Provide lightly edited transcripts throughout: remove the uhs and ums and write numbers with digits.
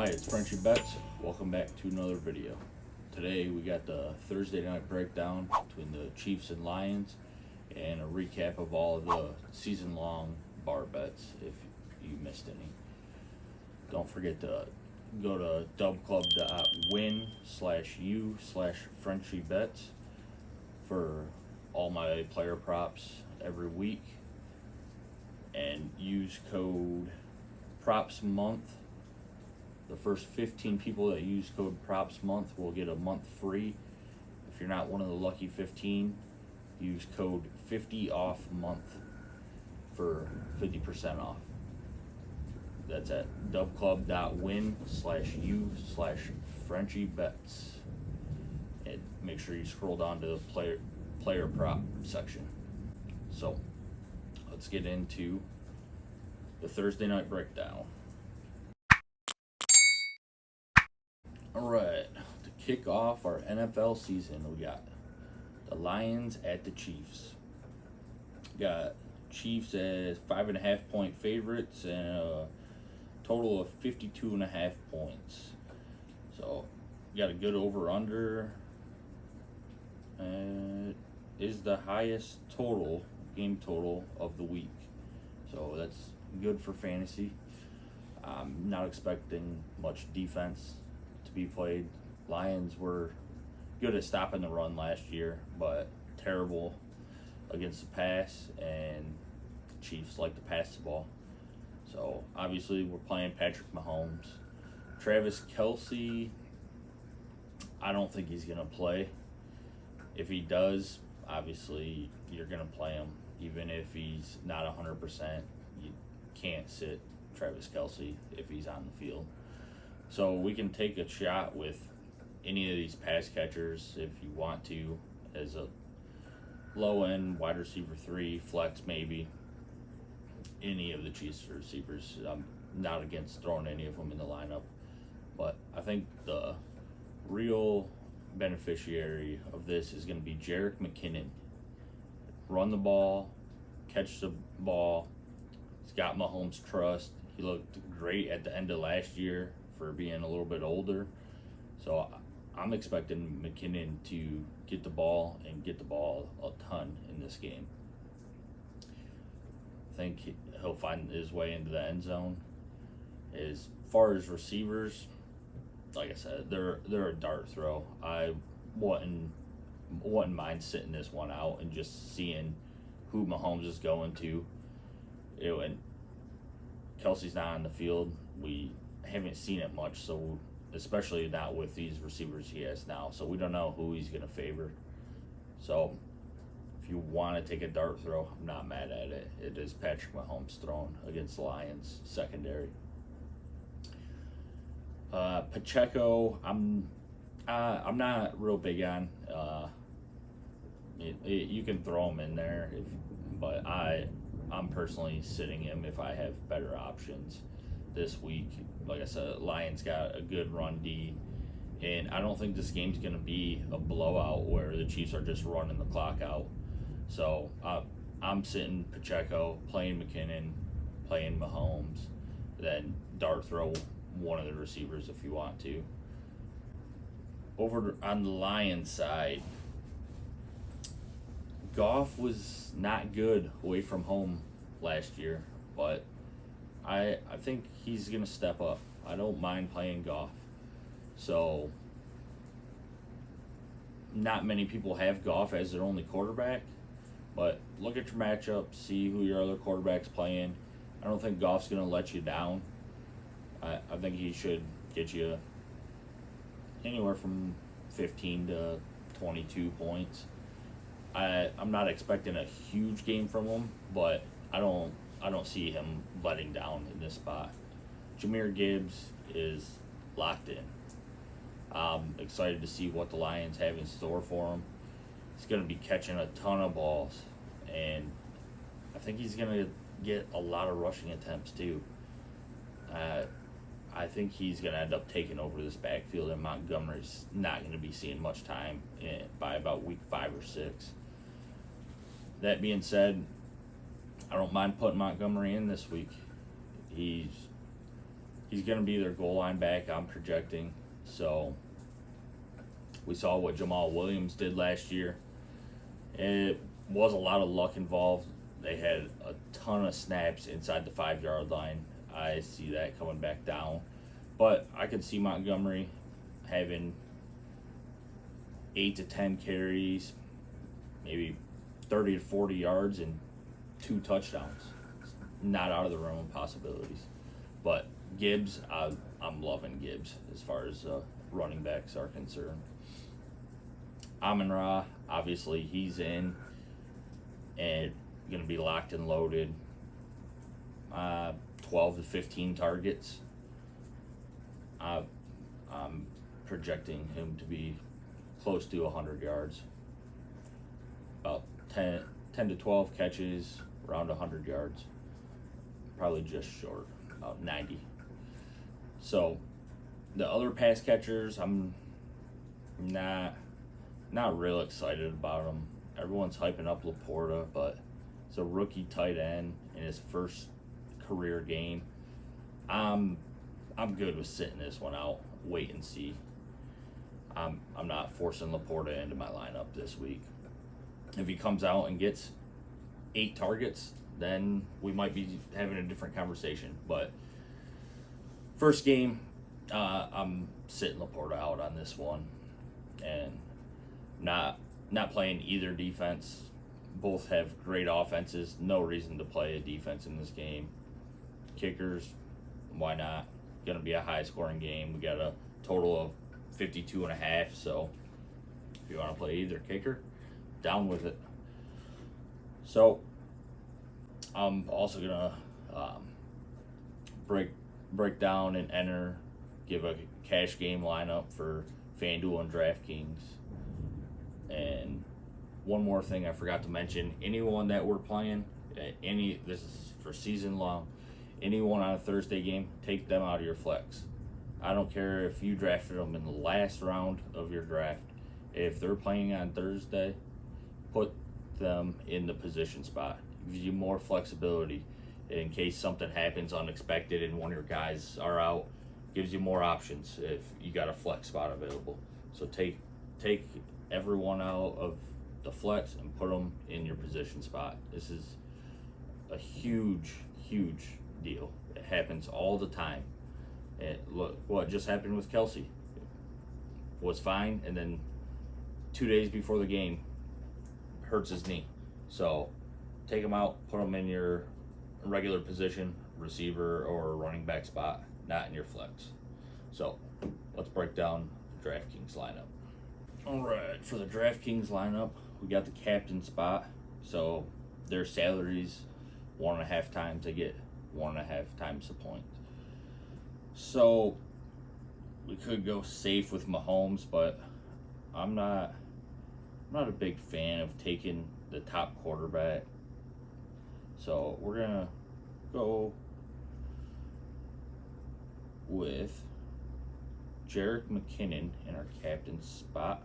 Hi, it's Frenchy Bets. Welcome back to another video. Today we got the Thursday night breakdown between the Chiefs and Lions and a recap of all of the season-long bar bets if you missed any. Don't forget to go to dubclub.win/u/FrenchyBets for all my player props every week and use code PROPSMONTH. The first 15 people that use code PROPSMONTH will get a month free. If you're not one of the lucky 15, use code 50OFFMONTH for 50% off. That's at dubclub.win/u/FrenchyBets. And make sure you scroll down to the player prop section. So let's get into the Thursday night breakdown. All right, to kick off our NFL season, we got the Lions at the Chiefs. Got Chiefs as 5.5-point favorites and a total of 52.5 points. So got a good over/under. Is the highest game total of the week. So that's good for fantasy. I'm not expecting much defense to be played. Lions were good at stopping the run last year, but terrible against the pass, and Chiefs like to pass the ball. So obviously we're playing Patrick Mahomes. Travis Kelce, I don't think he's going to play. If he does, obviously you're going to play him. Even if he's not 100%, you can't sit Travis Kelce if he's on the field. So we can take a shot with any of these pass catchers if you want to, as a low-end wide receiver 3, flex maybe. Any of the Chiefs receivers. I'm not against throwing any of them in the lineup. But I think the real beneficiary of this is going to be Jerick McKinnon. Run the ball, catch the ball. He's got Mahomes' trust. He looked great at the end of last year for being a little bit older. So I'm expecting McKinnon to get the ball and get the ball a ton in this game. I think he'll find his way into the end zone. As far as receivers, like I said, they're a dart throw. I wouldn't mind sitting this one out and just seeing who Mahomes is going to. And Kelce's not on the field. We haven't seen it much, so especially not with these receivers he has now. So we don't know who he's going to favor. So if you want to take a dart throw, I'm not mad at it. It is Patrick Mahomes thrown against the Lions secondary. Pacheco, I'm not real big on. You can throw him in there, but I'm personally sitting him if I have better options this week. Like I said, Lions got a good run D, and I don't think this game's going to be a blowout where the Chiefs are just running the clock out. So I'm sitting Pacheco, playing McKinnon, playing Mahomes, then dart throw one of the receivers if you want to. Over on the Lions side, Goff was not good away from home last year, but I think he's going to step up. I don't mind playing Goff. So not many people have Goff as their only quarterback, but look at your matchup, see who your other quarterback's playing. I don't think Goff's going to let you down. I think he should get you anywhere from 15 to 22 points. I'm not expecting a huge game from him, but I don't see him letting down in this spot. Jahmyr Gibbs is locked in. I'm excited to see what the Lions have in store for him. He's going to be catching a ton of balls, and I think he's going to get a lot of rushing attempts too. I think he's going to end up taking over this backfield, and Montgomery's not going to be seeing much time by about week 5 or 6. That being said, I don't mind putting Montgomery in this week. He's he's going to be their goal line back, I'm projecting. So we saw what Jamal Williams did last year. It was a lot of luck involved. They had a ton of snaps inside the 5-yard line. I see that coming back down. But I could see Montgomery having 8 to 10 carries, maybe 30 to 40 yards, and 2 touchdowns. Not out of the realm of possibilities. But Gibbs, I'm loving Gibbs as far as running backs are concerned. Amon-Ra, obviously he's in and going to be locked and loaded. 12 to 15 targets. I'm projecting him to be close to 100 yards. About 10 to 12 catches, around 100 yards. Probably just short, about 90. So the other pass catchers, I'm not real excited about them. Everyone's hyping up Laporta, but it's a rookie tight end in his first career game. I'm good with sitting this one out, wait and see. I'm not forcing Laporta into my lineup this week. If he comes out and gets 8 targets, then we might be having a different conversation. But first game, I'm sitting Laporta out on this one, and not playing either defense. Both have great offenses. No reason to play a defense in this game. Kickers, why not? Going to be a high-scoring game. We got a total of 52.5. So if you want to play either kicker, down with it. So I'm also gonna break down and give a cash game lineup for FanDuel and DraftKings. And one more thing I forgot to mention: anyone that we're playing, this is for season long. Anyone on a Thursday game, take them out of your flex. I don't care if you drafted them in the last round of your draft. If they're playing on Thursday, put them in the position spot. It gives you more flexibility in case something happens unexpected and one of your guys are out. Gives you more options if you got a flex spot available. So take everyone out of the flex and put them in your position spot. This is a huge deal. It happens all the time. Look what just happened with Kelsey. Was fine, and then 2 days before the game, hurts his knee. So take him out, put him in your regular position, receiver or running back spot, not in your flex. So let's break down the DraftKings lineup. All right, for the DraftKings lineup, we got the captain spot. So their salaries 1.5 times. They get 1.5 times the point. So we could go safe with Mahomes, but I'm not a big fan of taking the top quarterback. So we're gonna go with Jerick McKinnon in our captain spot.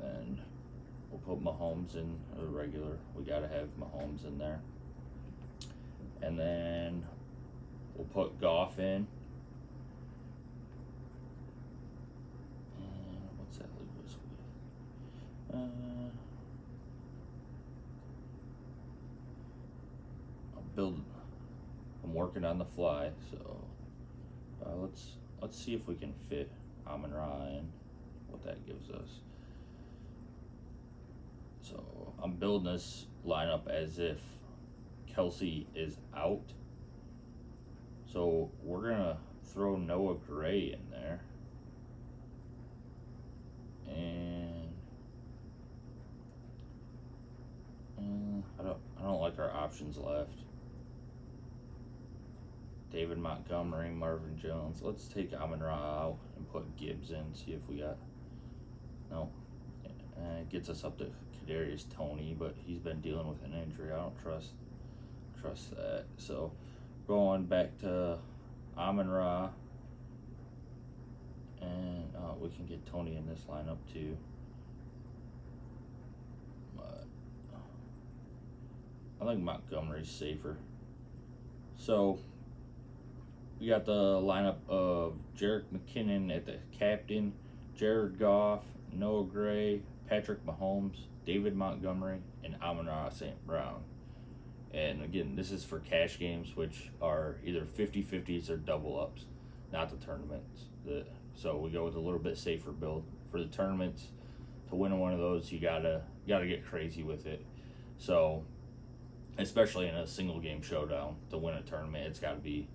And we'll put Mahomes in a regular. We gotta have Mahomes in there. And then we'll put Goff in. And what's that leave us with? I'm working on the fly, so let's see if we can fit Amon-Ra in, what that gives us. So I'm building this lineup as if Kelsey is out. So we're gonna throw Noah Gray in there. And I don't like our options left. David Montgomery, Marvin Jones. Let's take Amon-Ra out and put Gibbs in, see if we got... No. It gets us up to Kadarius Toney, but he's been dealing with an injury. I don't trust that. So going back to Amon-Ra, and we can get Toney in this lineup too. But I think Montgomery's safer. So we got the lineup of Jerick McKinnon at the captain, Jared Goff, Noah Gray, Patrick Mahomes, David Montgomery, and Amon-Ra St. Brown. And again, this is for cash games, which are either 50-50s or double ups, not the tournaments. So we go with a little bit safer build. For the tournaments, to win one of those, you gotta get crazy with it. So, especially in a single game showdown, to win a tournament, it's got to be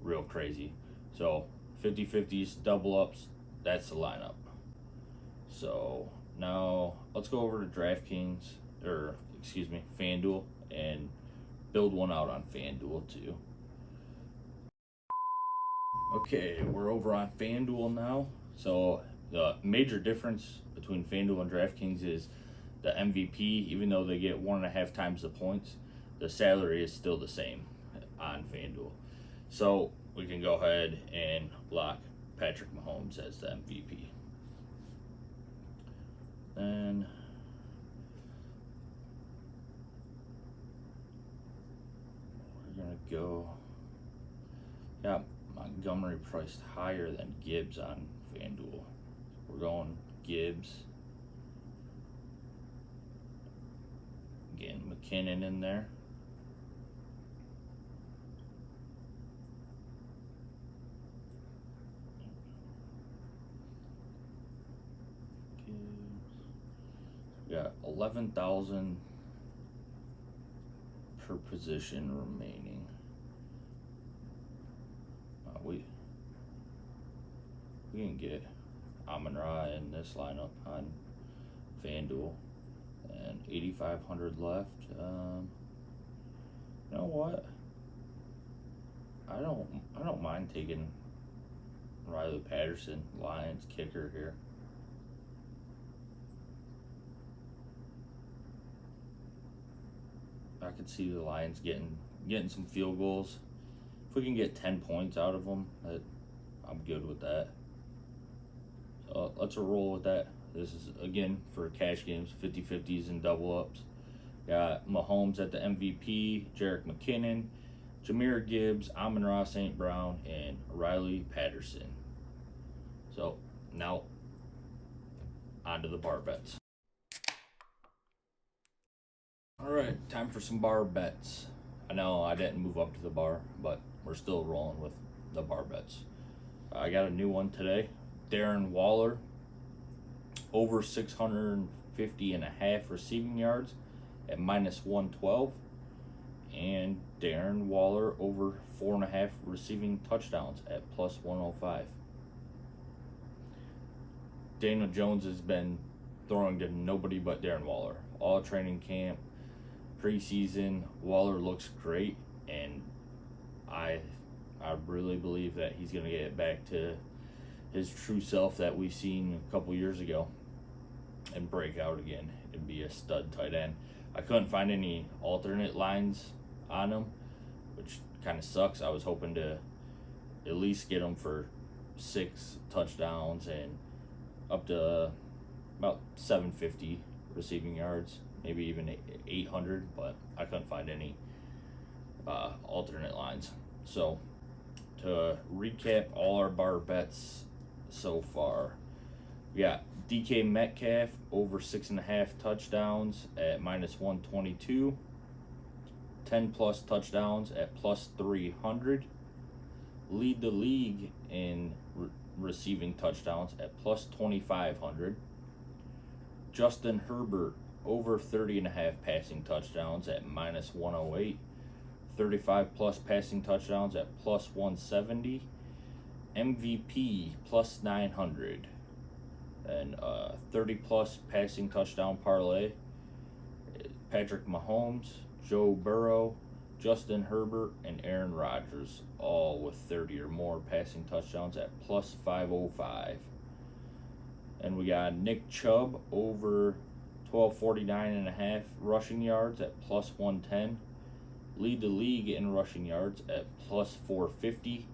real crazy. So 50-50s, double ups, that's the lineup. So now let's go over to DraftKings, or excuse me, FanDuel, and build one out on FanDuel too. Okay, we're over on FanDuel now. So the major difference between FanDuel and DraftKings is the MVP. Even though they get 1.5 times the points, the salary is still the same on FanDuel. So we can go ahead and lock Patrick Mahomes as the MVP. Then we're gonna go. Got Montgomery priced higher than Gibbs on FanDuel. We're going Gibbs. Again, McKinnon in there. We got 11,000 per position remaining. We can get Amon-Ra in this lineup on FanDuel, and 8,500 left. You know what? I don't mind taking Riley Patterson, Lions kicker here. I could see the Lions getting some field goals. If we can get 10 points out of them, I'm good with that. So let's roll with that. This is, again, for cash games, 50-50s and double ups. Got Mahomes at the MVP, Jerick McKinnon, Jahmyr Gibbs, Amon-Ra St. Brown, and Riley Patterson. So now on to the bar bets. All right, time for some bar bets. I know I didn't move up to the bar, but we're still rolling with the bar bets. I got a new one today. Darren Waller, over 650.5 receiving yards at -112. And Darren Waller over 4.5 receiving touchdowns at +105. Daniel Jones has been throwing to nobody but Darren Waller. All training camp, preseason, Waller looks great, and I really believe that he's going to get back to his true self that we've seen a couple years ago and break out again and be a stud tight end. I couldn't find any alternate lines on him, which kind of sucks. I was hoping to at least get him for 6 touchdowns and up to about 750 receiving yards, maybe even 800, but I couldn't find any alternate lines. So to recap all our bar bets so far, we got DK Metcalf over 6.5 touchdowns at -122, 10 plus touchdowns at +300, lead the league in receiving touchdowns at +2,500. Justin Herbert over 30.5 passing touchdowns at -108, 35 plus passing touchdowns at +170, MVP +900, and 30 plus passing touchdown parlay. Patrick Mahomes, Joe Burrow, Justin Herbert, and Aaron Rodgers, all with 30 or more passing touchdowns at +505. And we got Nick Chubb over 1,249.5 rushing yards at +110. Lead the league in rushing yards at +450,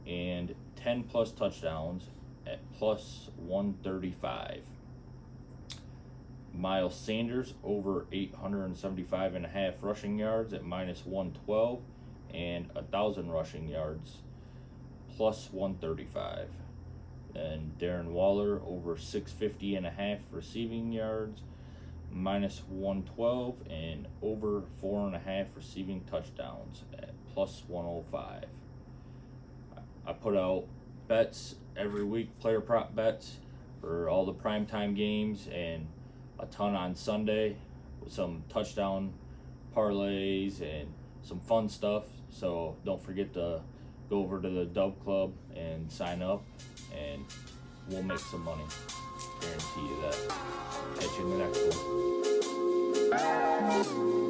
and 10 plus touchdowns at +135. Miles Sanders over 875.5 rushing yards at -112, and 1,000 rushing yards plus 135. And Darren Waller over 650.5 receiving yards, minus 112, and over 4.5 receiving touchdowns at plus 105. I put out bets every week, player prop bets for all the primetime games, and a ton on Sunday with some touchdown parlays and some fun stuff. So don't forget to go over to the Dub Club and sign up, and we'll make some money. Guarantee you that. Catch you in the next one.